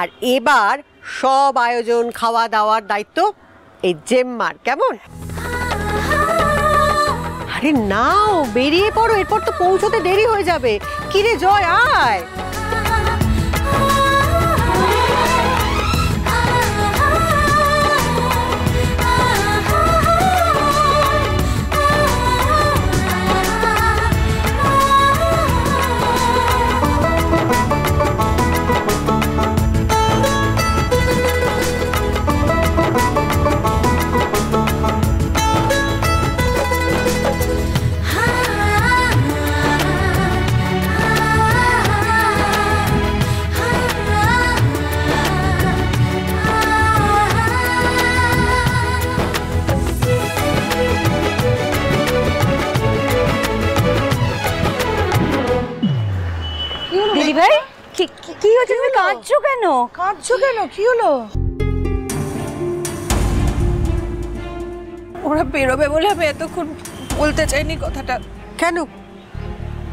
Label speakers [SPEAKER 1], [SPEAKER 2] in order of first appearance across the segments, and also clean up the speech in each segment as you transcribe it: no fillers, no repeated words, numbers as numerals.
[SPEAKER 1] আর এবার সব আয়োজন খাওয়া দাওয়ার দায়িত্ব এই জেম্মার, কেমন? আরে নাও, বেরিয়ে পড়ো, এরপর তো পৌঁছতে দেরি হয়ে যাবে। কিরে জয়, আয়।
[SPEAKER 2] কি হয়েছে? তুমি কাঁদছো কেন? কি হলো?
[SPEAKER 3] ওরা বেরোবে বলে আমি এতক্ষণ বলতে চাইনি কথাটা।
[SPEAKER 1] কেন,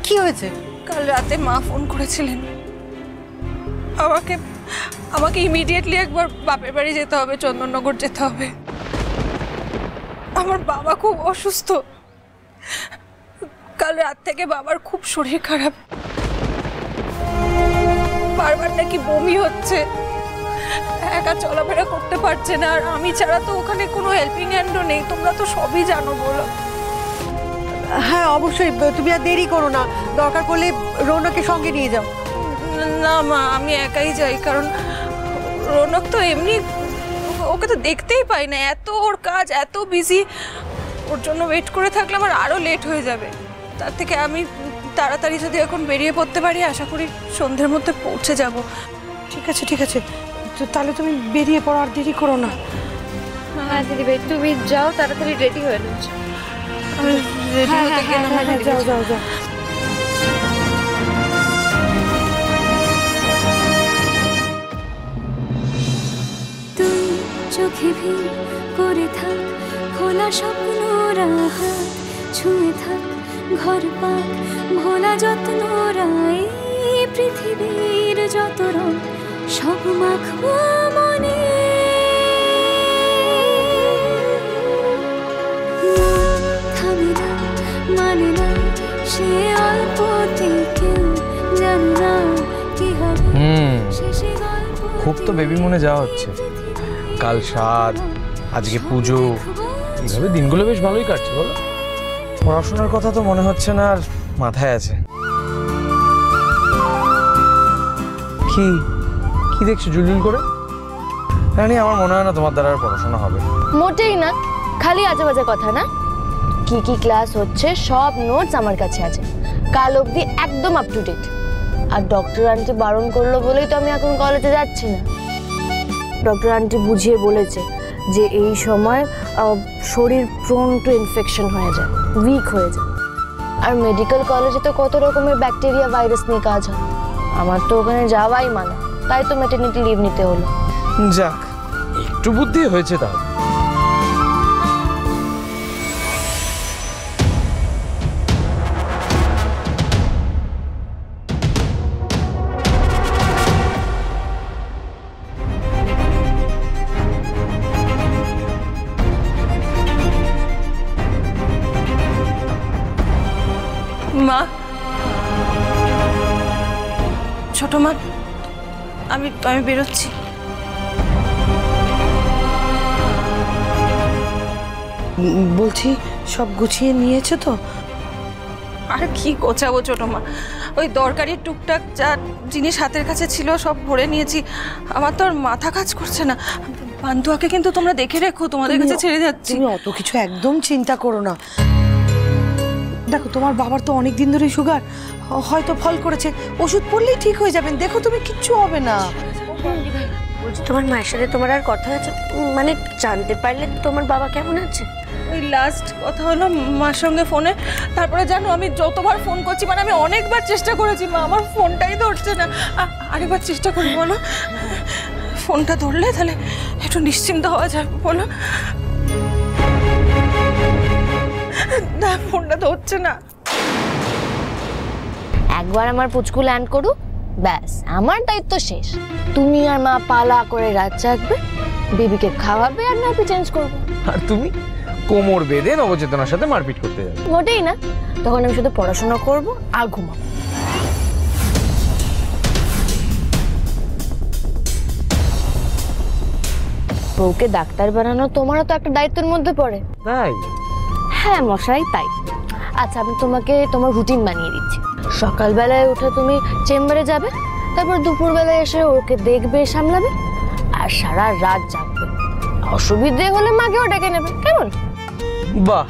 [SPEAKER 1] কি হয়েছে?
[SPEAKER 3] কাল রাতে মা ফোন করেছিলেন আমাকে ইমিডিয়েটলি একবার বাপের বাড়ি যেতে হবে, চন্দননগর যেতে হবে। আমার বাবা খুব অসুস্থ, কাল রাত থেকে বাবার খুব শরীর খারাপ, বারবার নাকি বমি হচ্ছে, একা চলাফেরা করতে পারছে না, আর আমি ছাড়া তো ওখানে কোনো হেল্পিং হ্যান্ডও নেই। তোমরা তো সবই জানো, বলো।
[SPEAKER 1] হ্যাঁ অবশ্যই, তুমি আর দেরি করো না, দরকার পড়লে রৌনককে সঙ্গে নিয়ে যাও।
[SPEAKER 3] না মা, আমি একাই যাই, কারণ রৌনক তো এমনি, ওকে তো দেখতেই পাই না, এত ওর কাজ, এত বিজি, ওর জন্য ওয়েট করে থাকলে আমার আরও লেট হয়ে যাবে। তার থেকে আমি তাড়াতাড়ি যদি এখন বেরিয়ে পড়তে পারি, আশা করি সন্ধ্যের মধ্যে পৌঁছে যাব।
[SPEAKER 2] ঠিক আছে ঠিক আছে, তাহলে তুমি বেরিয়ে পড়ো, আর দেরি করো না।
[SPEAKER 4] হ্যাঁ দিদি ভাই, তুমি যাও, তাড়াতাড়ি রেডি হয়ে নিচ্ছ।
[SPEAKER 3] আমি রেডি হতে গেলাম।
[SPEAKER 2] যাও যাও যাও।
[SPEAKER 5] তুই চোখে ভিড় করে থাক, খোলা স্বপ্নরা হাত ছুঁয়ে থাক, ঘর পাক ভোলা যত্নরা, এই পৃথিবীর যত রং সব মাখবো মনে। থামে না, মানে না, সে অল্পতে কেউ জানে না কি হবে শেষে গল্প।
[SPEAKER 6] খুব তো বেবি মনে যাওয়া হচ্ছে, কাল সাত, আজকে পুজো, এইভাবে দিনগুলো বেশ ভালোই কাটছে বলো। পড়াশোনার কথা তো মনে হচ্ছে না আর মাথায় আছে। কি কি দেখছো জুলজুল করে? রানী, আমার মনে হয় না তোমার দ্বারা আর পড়াশোনা হবে।
[SPEAKER 4] মোটেই না, খালি আজে বাজে কথা না। কি কি ক্লাস হচ্ছে সব নোটস আমার কাছে আছে, কাল অবধি একদম আপ টু ডেট। আর ডক্টর আন্টি বারণ করলো বলেই তো আমি এখন কলেজে যাচ্ছি না। ডক্টর আন্টি বুঝিয়ে বলেছে যে এই সময় শরীর প্রোন টু ইনফেকশন হয়ে যায়, উইক হয়ে যায়। আর মেডিকেল কলেজে তো কত রকমের ব্যাকটেরিয়া ভাইরাস নিয়ে কাজ হয়, আমার তো ওখানে যাওয়াই মানা, তাই তো ম্যাটারনিটি লিভ নিতে হলো।
[SPEAKER 6] যাক, একটু বুদ্ধি হয়েছে তাহলে।
[SPEAKER 3] মা, ছোট মা, আমি বেরোচ্ছি।
[SPEAKER 2] বলছি সব গুছিয়ে নিয়েছো তো?
[SPEAKER 3] আর কি গোছাবো ছোট মা, ওই দরকারি টুকটাক যা জিনিস হাতের কাছে ছিল সব ভরে নিয়েছি। আমার তো আর মাথা কাজ করছে না। পান্তুয়াকে কিন্তু তোমরা দেখে রেখো, তোমাদের কাছে ছেড়ে যাচ্ছি।
[SPEAKER 2] তুমি অত কিছু একদম চিন্তা করো না। দেখো, তোমার বাবার তো অনেক দিন ধরে সুগার, হয়তো ফল করেছে, ওষুধ পড়লেই ঠিক হয়ে যাবেন। দেখো, তুমি কিচ্ছু হবে না।
[SPEAKER 4] বলছি, তোমার মায়ের সাথে তোমার আর কথা আছে? মানে জানতে পারলে তোমার বাবা কেমন আছে?
[SPEAKER 3] ওই লাস্ট কথা হলো মার সঙ্গে ফোনে, তারপরে জানো আমি যতবার ফোন করছি, মানে আমি অনেকবার চেষ্টা করেছি, মা আমার ফোনটাই ধরছে না। আরেকবার চেষ্টা করি, বলো। ফোনটা ধরলে তাহলে একটু নিশ্চিন্ত হওয়া যায়, বলো। না, ফোনটা ধরছে না।
[SPEAKER 4] একবার আমার পুচকু ল্যান্ড করুক, ব্যাস আমার দায়িত্ব শেষ। তুমি আর মা পালা করে রাত জাগবে, বেবিকে খাওয়াবে আর নাপি চেঞ্জ করবে।
[SPEAKER 6] আর তুমি কোমর বেঁধে নবচেতনার সাথে মারপিট করতে যাবে?
[SPEAKER 4] মোটেই না, তখন আমি শুধু পড়াশোনা করব আর ঘুমাবো। বউকে ডাক্তার বানানো তোমারও তো একটা দায়িত্বের মধ্যে পড়ে।
[SPEAKER 6] তাই?
[SPEAKER 4] হ্যাঁ মশাই তাই। আচ্ছা আমি তোমাকে তোমার রুটিন বানিয়ে দিচ্ছি। সকালবেলায় উঠে তুমি চেম্বারে যাবে, তারপর দুপুরবেলায় এসে ওকে দেখবে, সামলাবে, আর সারা রাত জাগবে। অসুবিধে হলে মাকেও ডেকে নেবে, কেমন?
[SPEAKER 6] বাহ,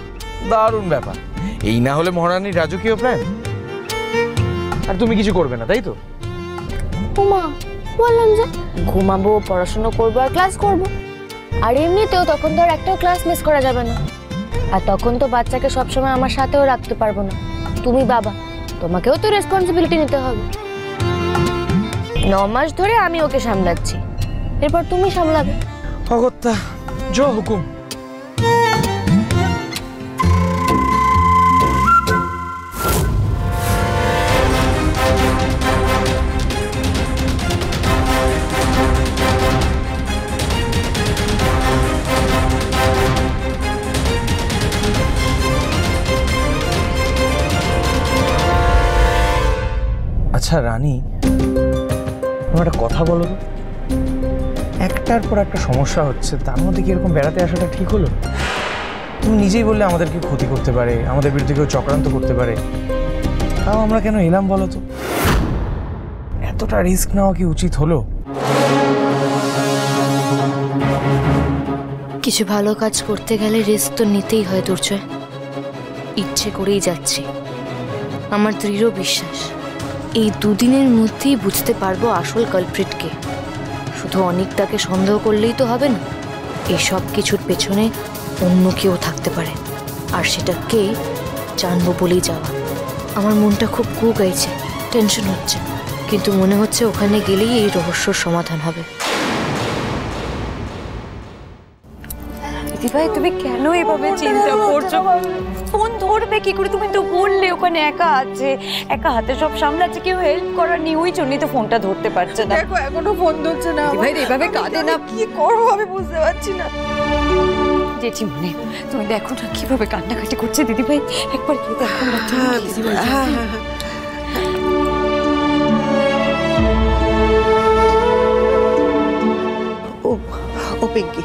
[SPEAKER 6] দারুণ ব্যাপার। এই না হলে মহারানীর রাজকীয় প্ল্যান। আর তুমি কিছু করবে না, তাই তো?
[SPEAKER 4] উমা, বললাম যে ঘুমাবো, পড়াশোনা করবো আর ক্লাস করবো। আর এমনিতেও তখন তো আর একটাও ক্লাস মিস করা যাবে না। আর তখন তো বাচ্চাকে সবসময় আমার সাথেও রাখতে পারবো না। তুমি বাবা, তোমাকেও তো রেসপন্সিবিলিটি নিতে হবে। 9 মাস ধরে আমি ওকে সামলাচ্ছি, এরপর তুমি সামলাবে।
[SPEAKER 6] অগত্যা, জো হুকুম। আচ্ছা রানী, আমার একটা কথা বলো তো, একটার পর একটা সমস্যা হচ্ছে, তার মধ্যে কি এরকম বেড়াতে আসাটা ঠিক হলো? তুমি নিজেই বললে আমাদেরকে ক্ষতি করতে পারে, আমাদের বিরুদ্ধে কেউ চক্রান্ত করতে পারে, তাও আমরা কেন এলাম বলো তো? এতটা রিস্ক নেওয়া কি উচিত হলো?
[SPEAKER 4] কিছু ভালো কাজ করতে গেলে রিস্ক তো নিতেই হয় দুর্জয়। ইচ্ছে করেই যাচ্ছি। আমার দৃঢ় বিশ্বাস এই 2 দিনের মধ্যেই বুঝতে পারবো আসল কালপ্রিটকে। শুধু অনিকটাকে সন্দেহ করলেই তো হবে না, এই সব কিছুর পেছনে অন্য কেউ থাকতে পারে, আর সেটা কে জানবো বলেই যাওয়া। আমার মনটা খুব কু গাইছে, টেনশন হচ্ছে, কিন্তু মনে হচ্ছে ওখানে গেলেই এই রহস্যর সমাধান হবে।
[SPEAKER 7] দিদিভাই তুমি কেন এভাবে চিন্তা করছো? ফোন ধরবে কি করে? তুমি তো বললে ওখানে একা আছে, একা হাতে সব সামলাচ্ছে, কেউ হেল্প করার নেই, ওই জন্যই তো ফোনটা ধরতে পারছে না।
[SPEAKER 1] দেখো এখনো ফোন ধরছে না।
[SPEAKER 7] দিদিভাই এইভাবে কাঁদে না,
[SPEAKER 1] কি করবো আমি বুঝতে পারছি না।
[SPEAKER 7] জেঠিমনি তুমি দেখো না কিভাবে কান্নাকাটি করছে দিদিভাই, একবার গিয়ে দেখো না।
[SPEAKER 1] হ্যাঁ দিদিভাই, হ্যাঁ হ্যাঁ হ্যাঁ। ও পিঙ্কি,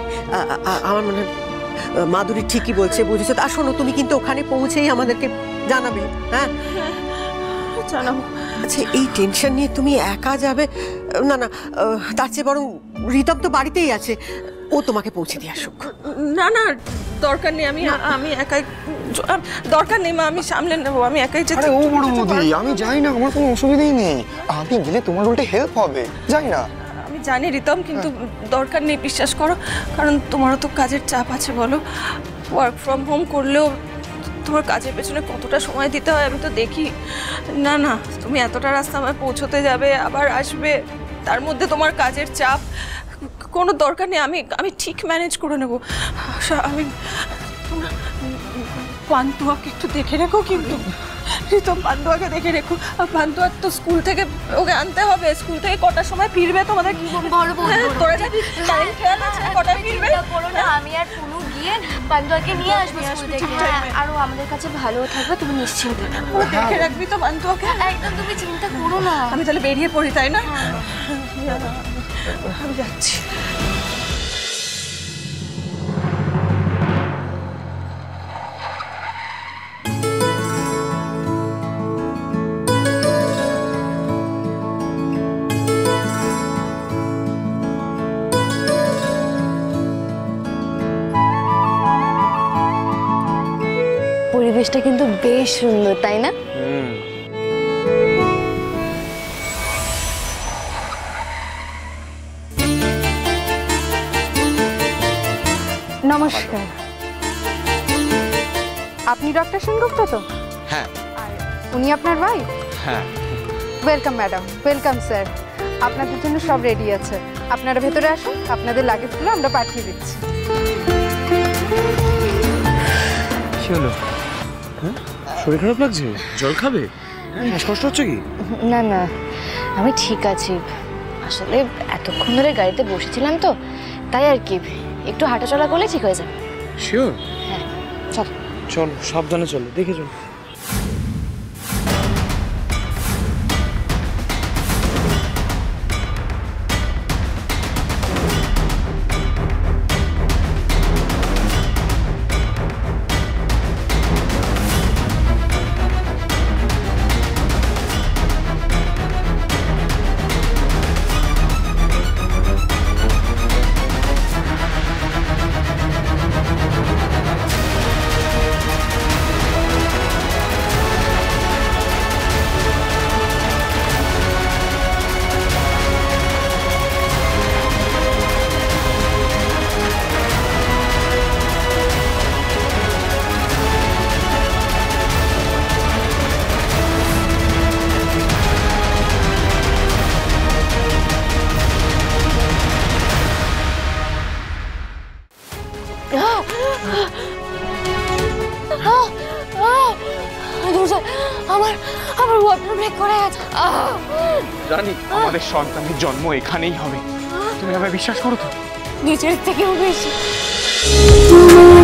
[SPEAKER 1] আমার মনে হয় মাধুরী ঠিকই বলছে, বুঝেছো তো? আর শোনো, তুমি কিন্তু ওখানে পৌঁছেই আমাদেরকে জানাবে। হ্যাঁ
[SPEAKER 3] জানাবো।
[SPEAKER 1] আচ্ছা, এই টেনশন নিয়ে তুমি একা যাবে না? না, তার চেয়ে বরং রিতম তো বাড়িতেই আছে, ও তোমাকে পৌঁছে দিয়ে আসুক।
[SPEAKER 3] না না, দরকার নেই, আমি একাই, দরকার নেই মা, আমি সামলে নেবো, আমি একাই যেতে।
[SPEAKER 8] আরে ও বড় বৌদি, আমি যাই না, আমার কোনো অসুবিধাই নেই। আমি গেলে তোমার উল্টে হেল্প হবে, যাই না।
[SPEAKER 3] আমি জানি রিতম, কিন্তু দরকার নেই, বিশ্বাস করো, কারণ তোমারও তো কাজের চাপ আছে। বলো, ওয়ার্ক ফ্রম হোম করলেও তোমার কাজের পেছনে কতটা সময় দিতে হয় আমি তো দেখি। না না, তুমি এতটা রাস্তা আমায় পৌঁছতে যাবে, আবার আসবে, তার মধ্যে তোমার কাজের চাপ, কোনো দরকার নেই। আমি ঠিক ম্যানেজ করে নেবো। আমি পান্তুয়াকে একটু দেখে রেখো, কিন্তু রিতম পান্তুয়াকে দেখে রেখো। পান্তুয়ার তো স্কুল থেকে ওকে আনতে হবে, স্কুল থেকে কটার সময় ফিরবে তোমাদের? তোরা যাবি, টাইম খেয়াল আছে কটায় ফিরবে?
[SPEAKER 4] আমি আর পুনু গিয়ে পান্তুয়াকে নিয়ে আসবো স্কুল থেকে, আর ও আমাদের কাছে ভালো থাকবে, তুমি নিশ্চিন্তে থাকো।
[SPEAKER 3] দেখে রাখবি তো পান্তুয়াকে?
[SPEAKER 4] একদম তুমি চিন্তা করো না।
[SPEAKER 3] আমি তাহলে বেরিয়ে পড়ি, তাই না? আমি যাচ্ছি।
[SPEAKER 4] পরিবেশটা কিন্তু বেশ সুন্দর, তাই না?
[SPEAKER 7] নমস্কার, আপনি ডক্টর সেনগুপ্ত তো?
[SPEAKER 8] হ্যাঁ।
[SPEAKER 7] আর উনি আপনার ভাই?
[SPEAKER 8] হ্যাঁ।
[SPEAKER 7] Welcome madam, welcome sir. আপনাদের জন্য সব রেডি আছে, আপনারা ভেতরে আসুন, আপনাদের লাগেজগুলো আমরা পাঠিয়ে দিচ্ছি।
[SPEAKER 6] কি হলো? শরীর খারাপ লাগছে? জল খাবে? শ্বাসকষ্ট হচ্ছে কি?
[SPEAKER 4] না না, আমি ঠিক আছি, আসলে এতক্ষণ ধরে গাড়িতে বসেছিলাম তো, তাই আর কি, একটু হাঁটাচলা করলে ঠিক হয়ে যাবে।
[SPEAKER 6] শিওর?
[SPEAKER 4] হ্যাঁ
[SPEAKER 6] চল চল, সাবধানে চলো, দেখে চল।
[SPEAKER 4] আমার আমার ওয়াটার ব্রেক করে গেছে।
[SPEAKER 8] রানী, আমাদের সন্তানের জন্ম এখানেই হবে, তুমি আমায় বিশ্বাস করো তো?
[SPEAKER 4] নিজের থেকেও বেশি।
[SPEAKER 5] তোমার